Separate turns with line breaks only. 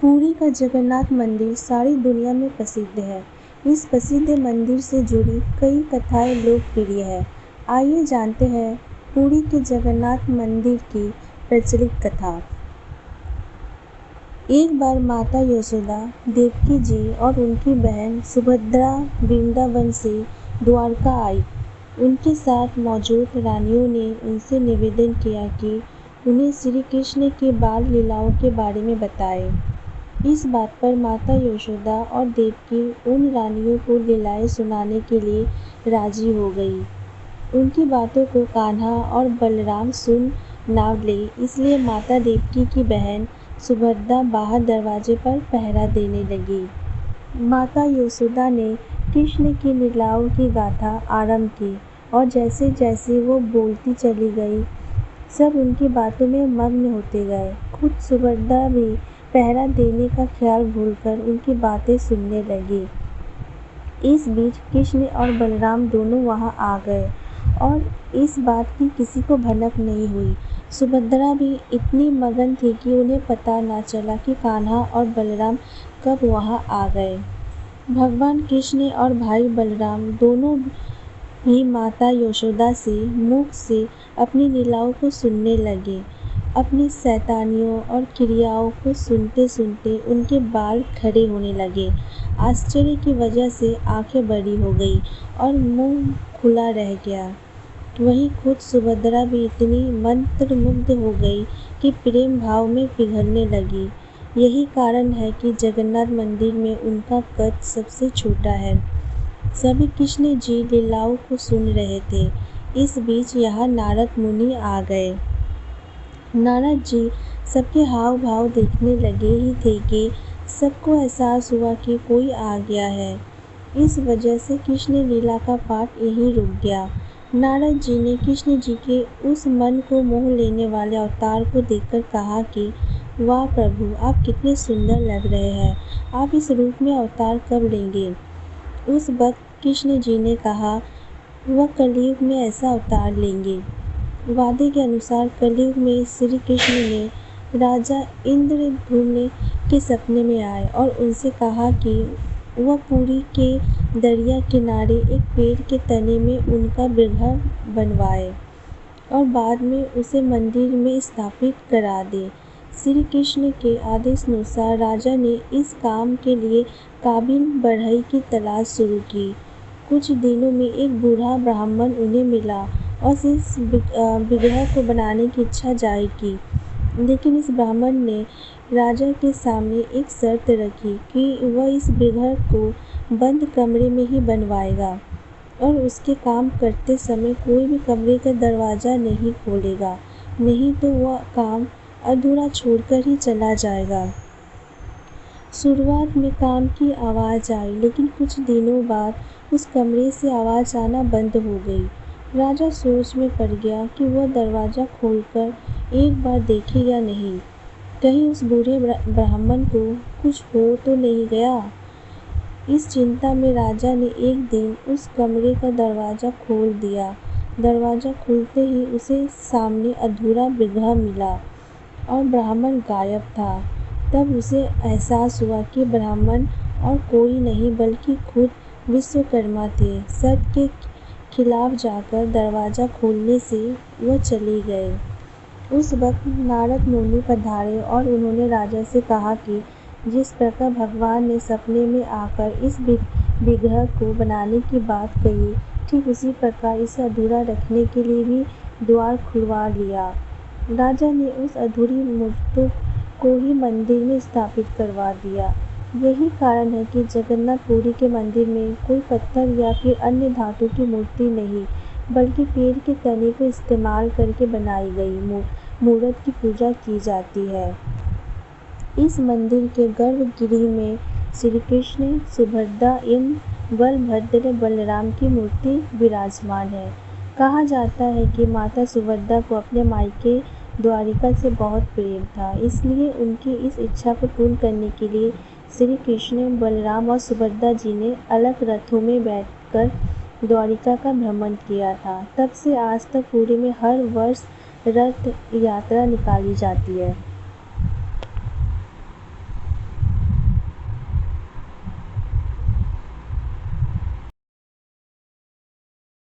पुरी का जगन्नाथ मंदिर सारी दुनिया में प्रसिद्ध है। इस प्रसिद्ध मंदिर से जुड़ी कई कथाएं लोकप्रिय हैं। आइए जानते हैं पुरी के जगन्नाथ मंदिर की प्रचलित कथा। एक बार माता यशोदा, देवकी जी और उनकी बहन सुभद्रा वृंदावन से द्वारका आई। उनके साथ मौजूद रानियों ने उनसे निवेदन किया कि उन्हें श्री कृष्ण की बाल लीलाओं के बारे में बताएं। इस बात पर माता यशोदा और देवकी उन रानियों को लीलाएं सुनाने के लिए राजी हो गई। उनकी बातों को कान्हा और बलराम सुन ना ले, इसलिए माता देवकी की बहन सुभद्रा बाहर दरवाजे पर पहरा देने लगी। माता यशोदा ने कृष्ण की लीलाओं की गाथा आरंभ की और जैसे जैसे वो बोलती चली गई, सब उनकी बातों में मग्न होते गए। खुद सुभद्रा भी पहरा देने का ख्याल भूलकर उनकी बातें सुनने लगी। इस बीच कृष्ण और बलराम दोनों वहां आ गए और इस बात की किसी को भनक नहीं हुई। सुभद्रा भी इतनी मगन थी कि उन्हें पता न चला कि कान्हा और बलराम कब वहां आ गए। भगवान कृष्ण और भाई बलराम दोनों भी माता यशोदा से मुख से अपनी लीलाओं को सुनने लगे। अपनी शैतानियों और क्रियाओं को सुनते सुनते उनके बाल खड़े होने लगे। आश्चर्य की वजह से आंखें बड़ी हो गई और मुंह खुला रह गया। वहीं खुद सुभद्रा भी इतनी मंत्रमुग्ध हो गई कि प्रेम भाव में पिघलने लगी। यही कारण है कि जगन्नाथ मंदिर में उनका कद सबसे छोटा है। सभी कृष्ण जी लीलाओं को सुन रहे थे। इस बीच यहाँ नारद मुनि आ गए। नारद जी सबके हाव भाव देखने लगे ही थे कि सबको एहसास हुआ कि कोई आ गया है। इस वजह से कृष्ण लीला का पाठ यहीं रुक गया। नारद जी ने कृष्ण जी के उस मन को मोह लेने वाले अवतार को देखकर कहा कि वाह प्रभु, आप कितने सुंदर लग रहे हैं। आप इस रूप में अवतार कब लेंगे। उस वक्त कृष्ण जी ने कहा वह कलयुग में ऐसा अवतार लेंगे। वादे के अनुसार कलयुग में श्री कृष्ण ने राजा इंद्रद्युम्न के सपने में आए और उनसे कहा कि वह पुरी के दरिया किनारे एक पेड़ के तने में उनका विग्रह बनवाए और बाद में उसे मंदिर में स्थापित करा दे। श्री कृष्ण के आदेशानुसार राजा ने इस काम के लिए काबिल बढ़ई की तलाश शुरू की। कुछ दिनों में एक बूढ़ा ब्राह्मण उन्हें मिला और इस विग्रह को बनाने की इच्छा जाहिर की। लेकिन इस ब्राह्मण ने राजा के सामने एक शर्त रखी कि वह इस विग्रह को बंद कमरे में ही बनवाएगा और उसके काम करते समय कोई भी कमरे का दरवाज़ा नहीं खोलेगा, नहीं तो वह काम अधूरा छोड़कर ही चला जाएगा। शुरुआत में काम की आवाज़ आई, लेकिन कुछ दिनों बाद उस कमरे से आवाज़ आना बंद हो गई। राजा सोच में पड़ गया कि वह दरवाज़ा खोलकर एक बार देखे या नहीं, कहीं उस बूढ़े ब्राह्मण को कुछ हो तो नहीं गया। इस चिंता में राजा ने एक दिन उस कमरे का दरवाज़ा खोल दिया। दरवाज़ा खुलते ही उसे सामने अधूरा विग्रह मिला और ब्राह्मण गायब था। तब उसे एहसास हुआ कि ब्राह्मण और कोई नहीं बल्कि खुद विश्वकर्मा थे। सबके खिलाफ जाकर दरवाज़ा खोलने से वह चले गए। उस वक्त नारद मुनि पधारे और उन्होंने राजा से कहा कि जिस प्रकार भगवान ने सपने में आकर इस विग्रह को बनाने की बात कही, ठीक उसी प्रकार इसे अधूरा रखने के लिए भी द्वार खुलवा लिया। राजा ने उस अधूरी मूर्ति को ही मंदिर में स्थापित करवा दिया। यही कारण है कि जगन्नाथपुरी के मंदिर में कोई पत्थर या फिर अन्य धातु की मूर्ति नहीं, बल्कि पेड़ के तने को इस्तेमाल करके बनाई गई मूर्त की पूजा की जाती है। इस मंदिर के गर्भगृह में श्री कृष्ण, सुभद्रा एवं बलभद्र बलराम की मूर्ति विराजमान है। कहा जाता है कि माता सुभद्रा को अपने मायके द्वारिका से बहुत प्रेम था, इसलिए उनकी इस इच्छा को पूर्ण करने के लिए श्री कृष्ण, बलराम और सुभद्रा जी ने अलग रथों में बैठकर द्वारिका का भ्रमण किया था। तब से आज तक पुरी में हर वर्ष रथ यात्रा निकाली जाती है।